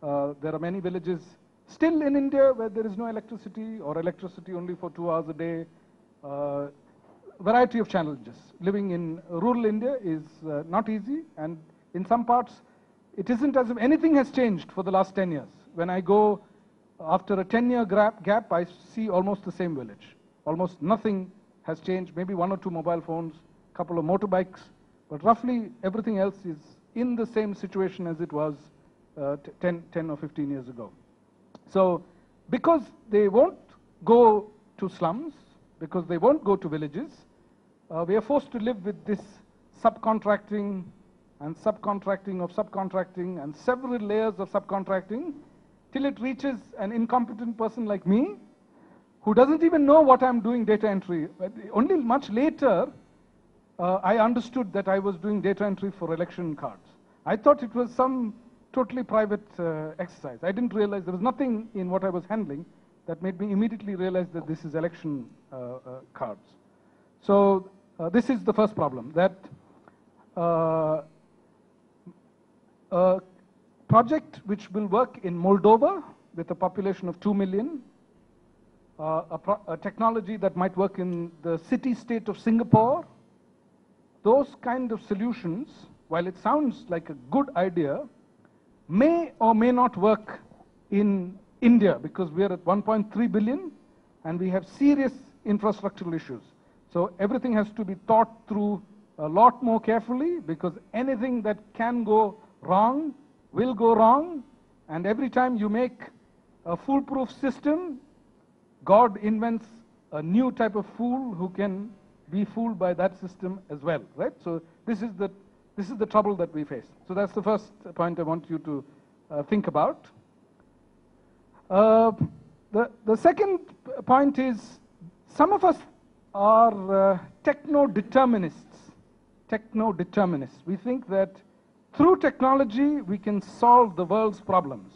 S1: There are many villages still in India where there is no electricity or electricity only for 2 hours a day. Variety of challenges. Living in rural India is not easy, and in some parts it isn't as if anything has changed for the last 10 years. When I go after a 10-year gap, I see almost the same village. Almost nothing has changed, maybe 1 or 2 mobile phones, couple of motorbikes, but roughly everything else is in the same situation as it was 10 or 15 years ago. So because they won't go to slums, because they won't go to villages, we are forced to live with this subcontracting and subcontracting of subcontracting and several layers of subcontracting till it reaches an incompetent person like me who doesn't even know what I'm doing data entry. Only much later I understood that I was doing data entry for election cards. I thought it was some totally private exercise. I didn't realize there was nothing in what I was handling that made me immediately realize that this is election cards. So this is the first problem, that a project which will work in Moldova with a population of 2 million, a technology that might work in the city-state of Singapore, those kind of solutions, while it sounds like a good idea, may or may not work in India because we are at 1.3 billion and we have serious infrastructural issues. So everything has to be thought through a lot more carefully because anything that can go wrong will go wrong, and every time you make a foolproof system, God invents a new type of fool who can be fooled by that system as well, right? So this is the trouble that we face. So that's the first point I want you to think about. The second point is some of us are techno-determinists. Techno-determinists. We think that through technology we can solve the world's problems.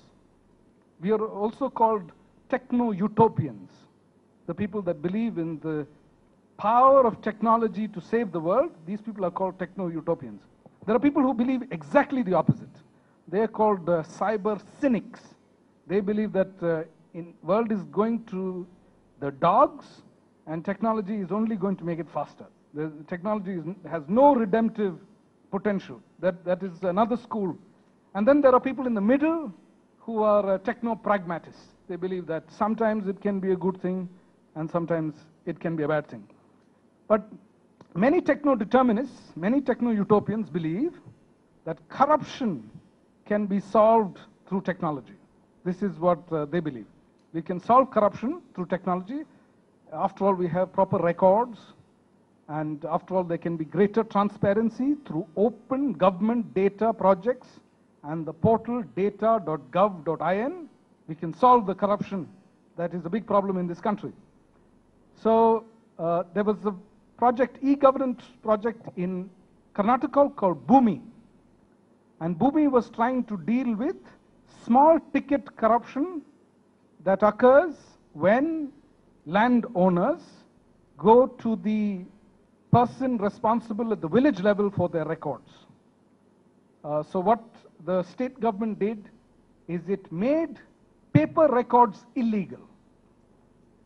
S1: We are also called techno-utopians, the people that believe in the power of technology to save the world. These people are called techno-utopians. There are people who believe exactly the opposite. They are called cyber cynics. They believe that in world is going to the dogs and technology is only going to make it faster. The technology has no redemptive potential. That is another school. And then there are people in the middle who are techno-pragmatists. They believe that sometimes it can be a good thing and sometimes it can be a bad thing. But many techno-determinists, many techno-utopians believe that corruption can be solved through technology. This is what they believe. We can solve corruption through technology. After all, we have proper records, and after all, there can be greater transparency through open government data projects and the portal data.gov.in. We can solve the corruption that is a big problem in this country. So there was a project, e-governance project in Karnataka called Bhumi. And Bhumi was trying to deal with small ticket corruption that occurs when landowners go to the person responsible at the village level for their records. So what the state government did is it made paper records illegal.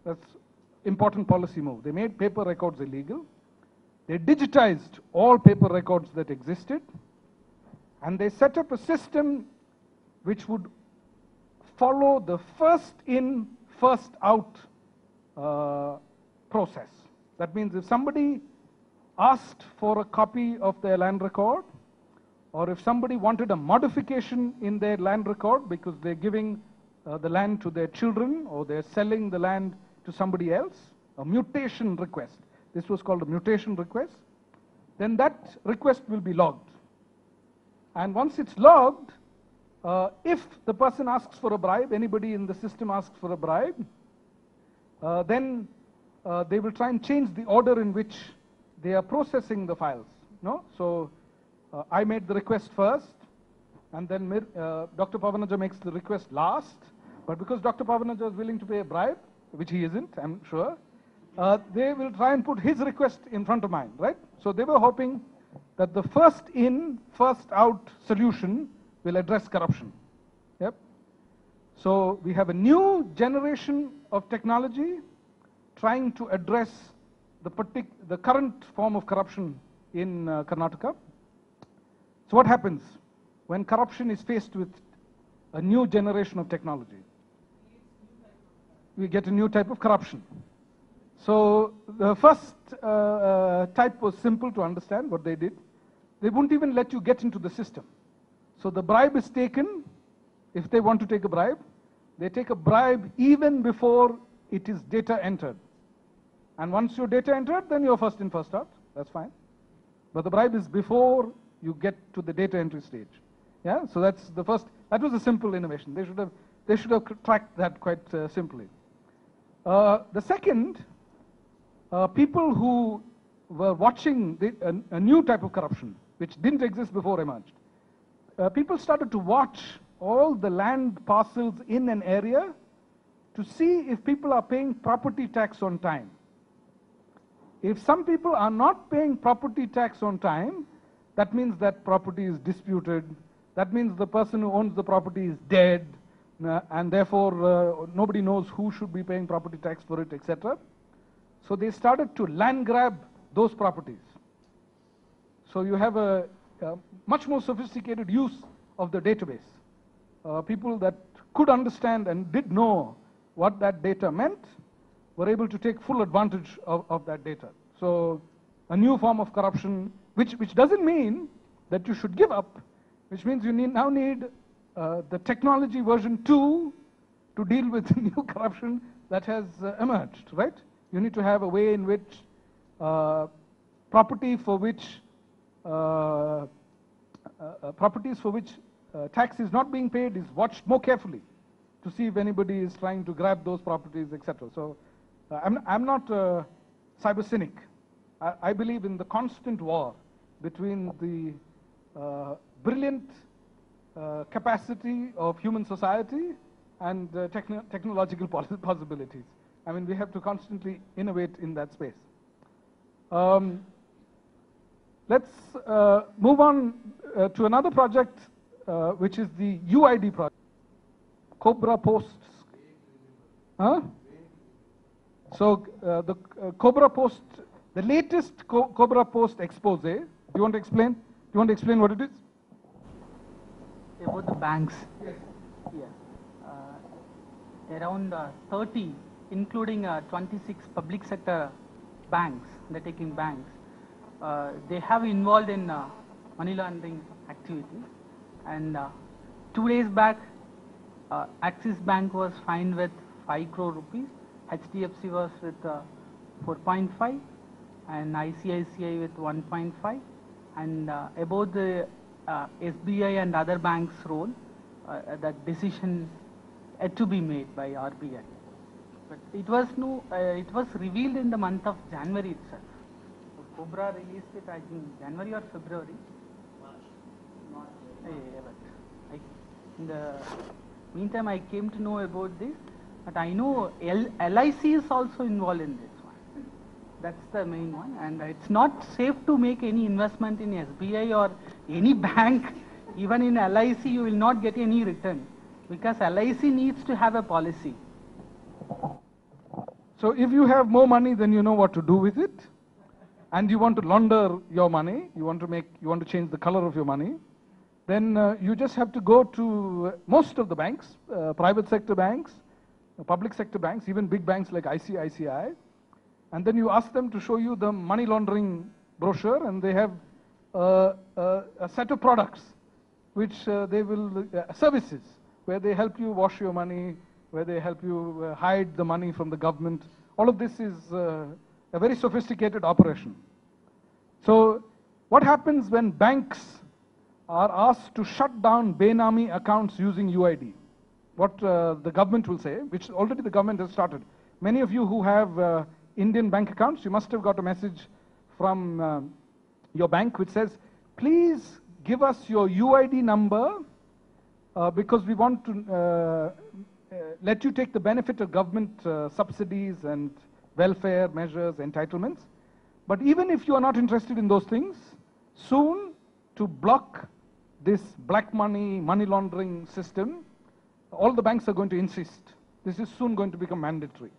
S1: That's important policy move. They made paper records illegal. They digitized all paper records that existed, and they set up a system which would follow the first in, first out process. That means if somebody asked for a copy of their land record, or if somebody wanted a modification in their land record because they're giving the land to their children or they're selling the land to somebody else, a mutation request. This was called a mutation request. Then that request will be logged. And once it's logged, if the person asks for a bribe, anybody in the system asks for a bribe, then they will try and change the order in which they are processing the files. No? So I made the request first, and then Dr. Pavanaja makes the request last, But because Dr. Pavanaja is willing to pay a bribe, which he isn't, I'm sure, they will try and put his request in front of mine, right? So they were hoping that the first in, first out solution will address corruption. Yep. So we have a new generation of technology trying to address the current form of corruption in Karnataka. So what happens when corruption is faced with a new generation of technology? We get a new type of corruption. So the first type was simple to understand what they did. They wouldn't even let you get into the system. So the bribe is taken. If they want to take a bribe, they take a bribe even before it is data entered. And once your data entered, then you're first in, first out. That's fine. But the bribe is before you get to the data entry stage. Yeah, so that's the first. That was a simple innovation. They should have tracked that quite simply. The second, people who were watching a new type of corruption, which didn't exist before, emerged. People started to watch all the land parcels in an area to see if people are paying property tax on time. If some people are not paying property tax on time, that means that property is disputed. That means the person who owns the property is dead, and therefore nobody knows who should be paying property tax for it, etc. So they started to land grab those properties. So you have a much more sophisticated use of the database. People that could understand and did know what that data meant were able to take full advantage of that data. So a new form of corruption, which doesn't mean that you should give up, which means you now need the technology version 2 to deal with the new corruption that has emerged, right? You need to have a way in which properties for which tax is not being paid is watched more carefully to see if anybody is trying to grab those properties, etc. So I'm not a cyber cynic. I believe in the constant war between the brilliant capacity of human society and technological possibilities. I mean, we have to constantly innovate in that space. Let's move on to another project, which is the UID project. Cobra Posts. Huh? So the Cobra Post, the latest Cobra Post expose. Do you want to explain? Do you want to explain what it is?
S7: About the banks. Yes. Yeah. Around 30, including 26 public sector banks, undertaking banks, they have involved in money laundering activity. And 2 days back, Axis Bank was fined with 5 crore rupees, HDFC was with 4.5, and ICICI with 1.5, and about the SBI and other banks' role, that decision had to be made by RBI. But it was revealed in the month of January itself. So Cobra released it, I think, January or February. March. But in the meantime, I came to know about this. But I know LIC is also involved in this one. That's the main one. And it's not safe to make any investment in SBI or any bank. Even in LIC, you will not get any return, because LIC needs to have a policy.
S1: So if you have more money than you know what to do with it, and you want to launder your money, you want to change the color of your money, then you just have to go to most of the banks, private sector banks, public sector banks, even big banks like ICICI, and then you ask them to show you the money laundering brochure, and they have a set of products which they will, services, where they help you wash your money, where they help you hide the money from the government. All of this is a very sophisticated operation. So what happens when banks are asked to shut down Benami accounts using UID? What the government will say, which already the government has started. Many of you who have Indian bank accounts, you must have got a message from your bank which says, please give us your UID number because we want to let you take the benefit of government subsidies and welfare measures, entitlements. But even if you are not interested in those things, soon to block this black money, money laundering system, all the banks are going to insist. This is soon going to become mandatory.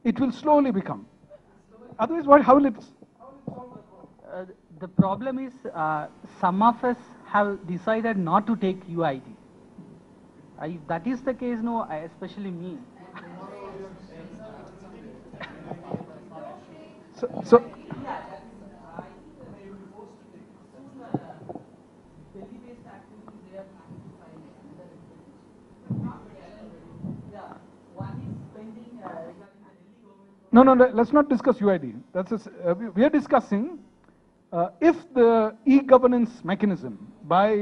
S1: It will slowly become. Otherwise, how will it?
S7: The problem is some of us have decided not to take UID. If that is the case, no, especially me.
S1: So no, let's not discuss UID. We are discussing if the e-governance mechanism by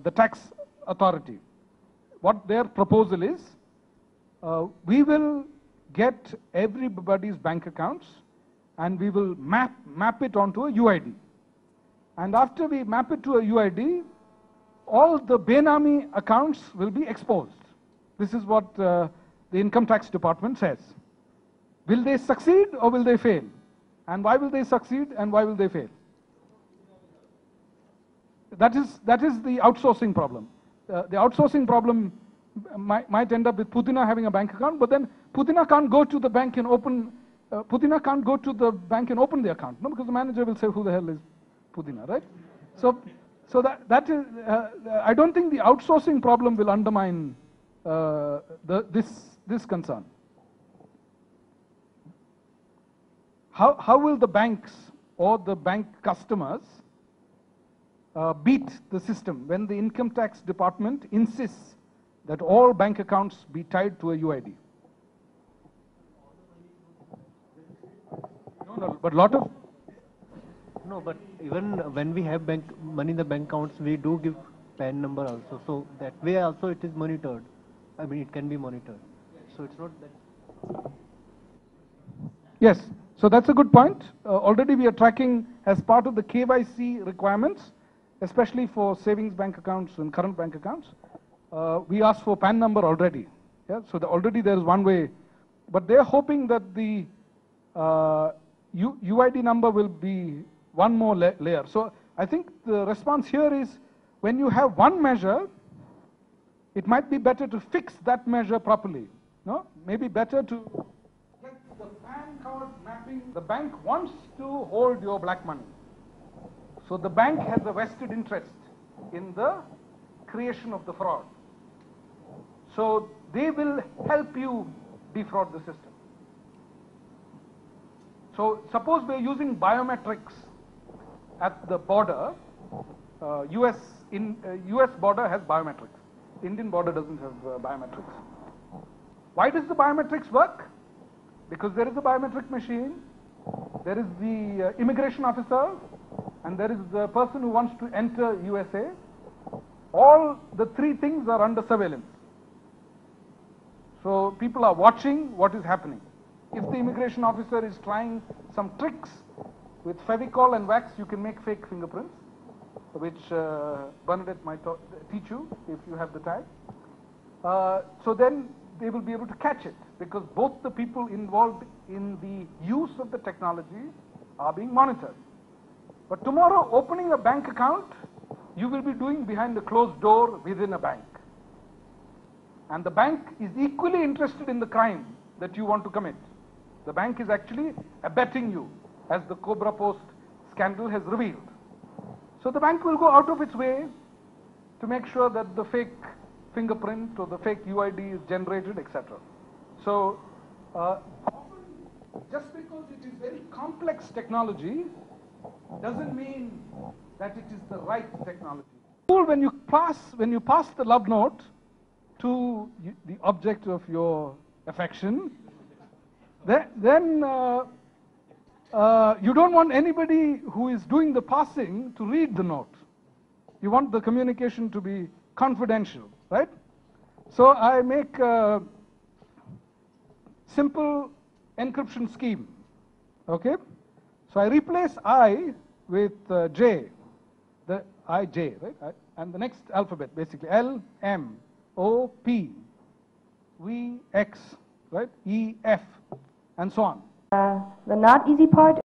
S1: the tax authority, what their proposal is, we will get everybody's bank accounts and we will map it onto a UID. And after we map it to a UID, all the Benami accounts will be exposed. This is what the Income Tax Department says. Will they succeed or will they fail? And why will they succeed and why will they fail? That is the outsourcing problem. The outsourcing problem might end up with Pudina having a bank account, but then Pudina can't go to the bank and open. Pudina can't go to the bank and open the account, no, because the manager will say, "Who the hell is Pudina?" Right? So that is. I don't think the outsourcing problem will undermine this concern. How will the banks or the bank customers beat the system when the Income Tax Department insists that all bank accounts be tied to a UID? No, but
S8: but even when we have money in the bank accounts, we do give PAN number also. So that way also it is monitored. I mean, it can be monitored. So it's not that.
S1: Yes. So that's a good point. Already we are tracking as part of the KYC requirements, especially for savings bank accounts and current bank accounts. We asked for PAN number already. Yeah. So already there is one way, but they're hoping that the UID number will be one more layer. So I think the response here is when you have one measure, it might be better to fix that measure properly. No, maybe better to get the PAN card mapping. The bank wants to hold your black money. So the bank has a vested interest in the creation of the fraud. So they will help you defraud the system. So suppose we are using biometrics at the border. US border has biometrics. Indian border doesn't have biometrics. Why does the biometrics work? Because there is a biometric machine, there is the immigration officer, and there is the person who wants to enter USA. All the three things are under surveillance. So people are watching what is happening. If the immigration officer is trying some tricks with Fevicol and wax, you can make fake fingerprints, which Bernadette might teach you if you have the time. So then they will be able to catch it, because both the people involved in the use of the technology are being monitored. But tomorrow, opening a bank account, you will be doing behind a closed door within a bank. And the bank is equally interested in the crime that you want to commit. The bank is actually abetting you, as the Cobra Post scandal has revealed. So the bank will go out of its way to make sure that the fake fingerprint or the fake UID is generated, etc. So just because it is very complex technology doesn't mean that it is the right technology. When you pass the love note to the object of your affection, then you don't want anybody who is doing the passing to read the note. You want the communication to be confidential, right? So I make a simple encryption scheme, okay? So I replace I with J, the IJ, right? And the next alphabet, basically L, M, O-P, V-X, right? E-F, and so on.
S9: The not easy part